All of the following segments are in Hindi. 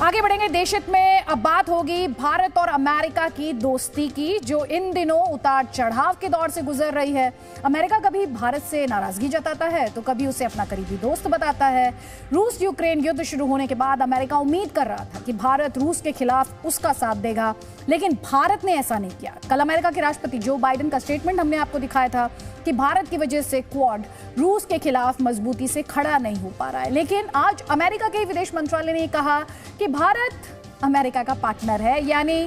आगे बढ़ेंगे देश हित में। अब बात होगी भारत और अमेरिका की दोस्ती की, जो इन दिनों उतार चढ़ाव के दौर से गुजर रही है। अमेरिका कभी भारत से नाराजगी जताता है तो कभी उसे अपना करीबी दोस्त बताता है। रूस यूक्रेन युद्ध शुरू होने के बाद अमेरिका उम्मीद कर रहा था कि भारत रूस के खिलाफ उसका साथ देगा, लेकिन भारत ने ऐसा नहीं किया। कल अमेरिका के राष्ट्रपति जो बाइडेन का स्टेटमेंट हमने आपको दिखाया था कि भारत की वजह से क्वाड रूस के खिलाफ मजबूती से खड़ा नहीं हो पा रहा है, लेकिन आज अमेरिका के विदेश मंत्रालय ने कहा कि भारत अमेरिका का पार्टनर है, यानी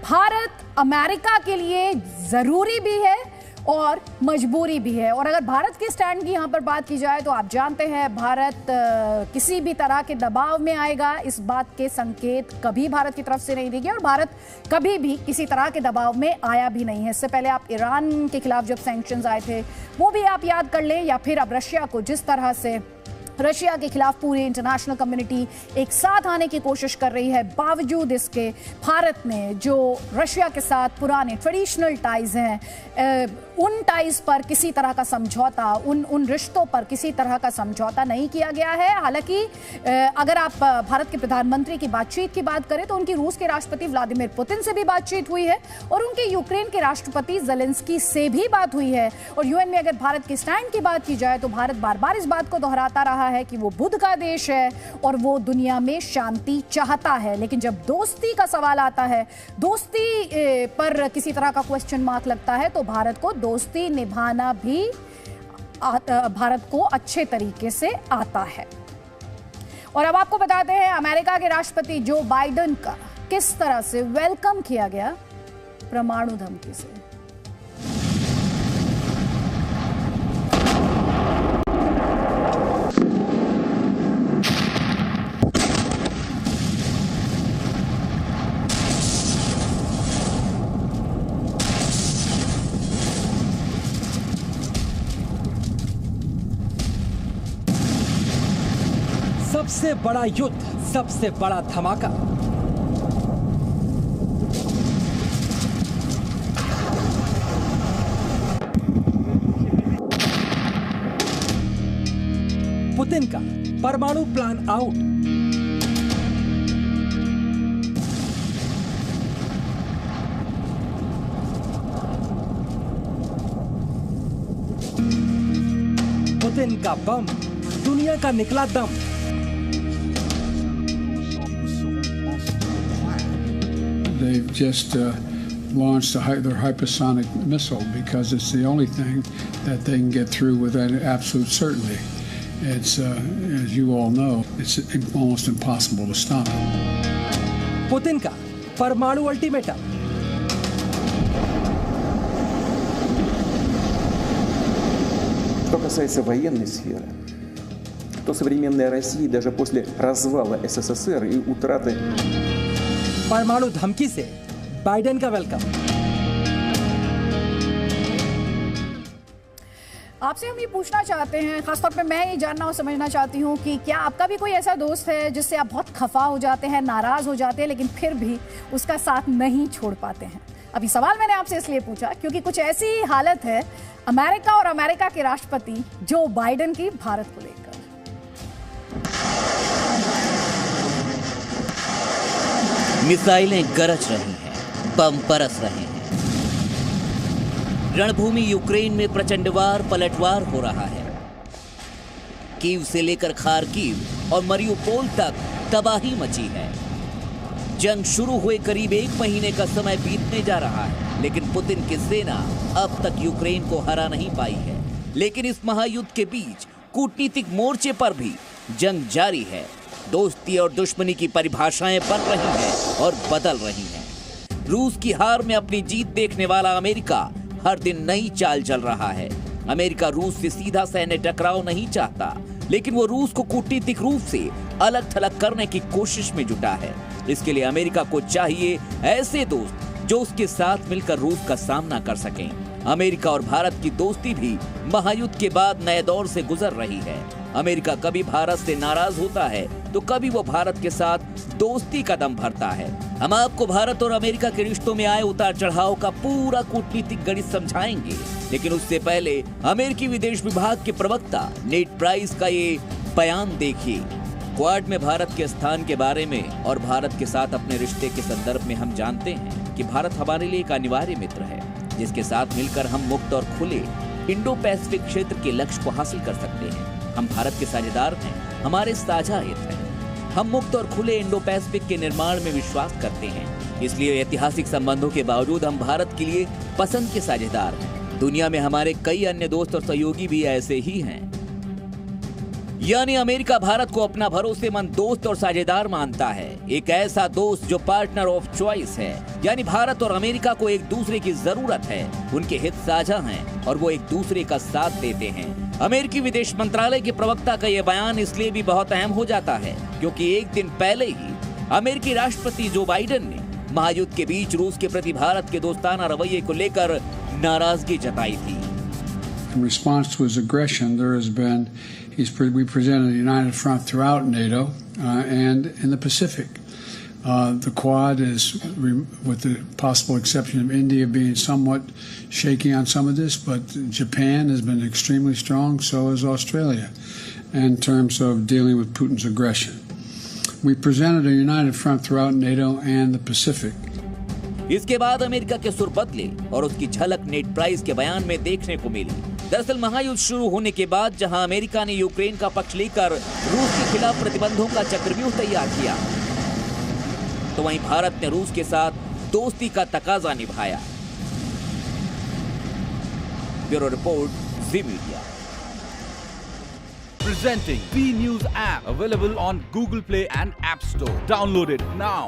भारत अमेरिका के लिए जरूरी भी है और मजबूरी भी है। और अगर भारत के स्टैंड की यहां पर बात की जाए तो आप जानते हैं भारत किसी भी तरह के दबाव में आएगा, इस बात के संकेत कभी भारत की तरफ से नहीं देगी और भारत कभी भी किसी तरह के दबाव में आया भी नहीं है। इससे पहले आप ईरान के खिलाफ जब सैंक्शंस आए थे वो भी आप याद कर लें, या फिर अब रशिया को, जिस तरह से रशिया के खिलाफ पूरी इंटरनेशनल कम्युनिटी एक साथ आने की कोशिश कर रही है, बावजूद इसके भारत ने जो रशिया के साथ पुराने ट्रेडिशनल टाइज हैं, उन टाइज पर किसी तरह का समझौता, उन रिश्तों पर किसी तरह का समझौता नहीं किया गया है। हालांकि अगर आप भारत के प्रधानमंत्री की बातचीत की बात करें तो उनकी रूस के राष्ट्रपति व्लादिमीर पुतिन से भी बातचीत हुई है और उनके यूक्रेन के राष्ट्रपति ज़ेलेंस्की से भी बात हुई है। और यूएन में अगर भारत के स्टैंड की बात की जाए तो भारत बार बार इस बात को दोहराता रहा है कि वो बुद्ध का देश है और वो दुनिया में शांति चाहता है। लेकिन जब दोस्ती का सवाल आता है, दोस्ती पर किसी तरह का क्वेश्चन मार्क लगता है, तो भारत को दोस्ती निभाना भी भारत को अच्छे तरीके से आता है। और अब आपको बताते हैं अमेरिका के राष्ट्रपति जो बाइडेन का किस तरह से वेलकम किया गया परमाणु धमकी से। सबसे बड़ा युद्ध, सबसे बड़ा धमाका। पुतिन का परमाणु प्लान आउट। पुतिन का बम, दुनिया का निकला दम। They've just launched their hypersonic missile because it's the only thing that they can get through with absolute certainty. It's, as you all know, it's almost impossible to stop. Putin का परमाणु अल्टीमेटम। Что касается военной сферы, то современная Россия даже после развала СССР и утраты परमाणु धमकी से बाइडेन का वेलकम। आपसे हम ये पूछना चाहते हैं, खासतौर पे मैं ये जानना और समझना चाहती हूँ कि क्या आपका भी कोई ऐसा दोस्त है जिससे आप बहुत खफा हो जाते हैं, नाराज हो जाते हैं, लेकिन फिर भी उसका साथ नहीं छोड़ पाते हैं। अभी सवाल मैंने आपसे इसलिए पूछा क्योंकि कुछ ऐसी हालत है अमेरिका और अमेरिका के राष्ट्रपति जो बाइडेन की भारत को लेकर। मिसाइलें गरज रही हैं, बम बरस रहे हैं। रणभूमि यूक्रेन में प्रचंडवार पलटवार हो रहा है। कीव से लेकर खार्किव और मरियुपोल तक तबाही मची है। जंग शुरू हुए करीब 1 महीने का समय बीतने जा रहा है, लेकिन पुतिन की सेना अब तक यूक्रेन को हरा नहीं पाई है। लेकिन इस महायुद्ध के बीच कूटनीतिक मोर्चे पर भी जंग जारी है। दोस्ती और दुश्मनी की परिभाषाएं बन रही हैं और बदल रही हैं। रूस की हार में अपनी जीत देखने वाला अमेरिका हर दिन नई चाल चल रहा है। अमेरिका रूस से सीधा सैन्य टकराव नहीं चाहता, लेकिन वो रूस को कूटनीतिक रूप से अलग थलग करने की कोशिश में जुटा है। इसके लिए अमेरिका को चाहिए ऐसे दोस्त जो उसके साथ मिलकर रूस का सामना कर सकें। अमेरिका और भारत की दोस्ती भी महायुद्ध के बाद नए दौर से गुजर रही है। अमेरिका कभी भारत से नाराज होता है तो कभी वो भारत के साथ दोस्ती का दम भरता है। हम आपको भारत और अमेरिका के रिश्तों में आए उतार चढ़ाव का पूरा कूटनीतिक गणित समझाएंगे, लेकिन उससे पहले अमेरिकी विदेश विभाग के प्रवक्ता नेड प्राइस का ये बयान देखिए। क्वाड में भारत के स्थान के बारे में और भारत के साथ अपने रिश्ते के संदर्भ में हम जानते हैं कि भारत हमारे लिए एक अनिवार्य मित्र है, जिसके साथ मिलकर हम मुक्त और खुले इंडो पैसिफिक क्षेत्र के लक्ष्य को हासिल कर सकते हैं। हम भारत के साझेदार हैं, हमारे साझा हित हैं। हम मुक्त और खुले इंडो पैसिफिक के निर्माण में विश्वास करते हैं, इसलिए ऐतिहासिक संबंधों के बावजूद हम भारत के लिए पसंद के साझेदार हैं। दुनिया में हमारे कई अन्य दोस्त और सहयोगी भी ऐसे ही हैं। यानी अमेरिका भारत को अपना भरोसेमंद दोस्त और साझेदार मानता है, एक ऐसा दोस्त जो पार्टनर ऑफ चॉइस है। यानी भारत और अमेरिका को एक दूसरे की जरूरत है, उनके हित साझा हैं और वो एक दूसरे का साथ देते हैं। अमेरिकी विदेश मंत्रालय के प्रवक्ता का यह बयान इसलिए भी बहुत अहम हो जाता है क्योंकि एक दिन पहले ही अमेरिकी राष्ट्रपति जो बाइडेन ने महायुद्ध के बीच रूस के प्रति भारत के दोस्ताना रवैये को लेकर नाराजगी जताई थी। In response to his aggression, we presented a united front throughout NATO and in the Pacific. The Quad is, with the possible exception of India being somewhat shaky on some of this, but Japan has been extremely strong, so has Australia, in terms of dealing with Putin's aggression. We presented a united front throughout NATO and the Pacific. इसके बाद अमेरिका के सुर बदले और उसकी झलक नेट प्राइस के बयान में देखने को मिली। दरअसल महायुद्ध शुरू होने के बाद जहां अमेरिका ने यूक्रेन का पक्ष लेकर रूस के खिलाफ प्रतिबंधों का चक्रव्यूह तैयार किया, तो वहीं भारत ने रूस के साथ दोस्ती का तकाजा निभाया। Bureau report, ji media. Presenting B News app, available on Google Play and App Store. Download it now.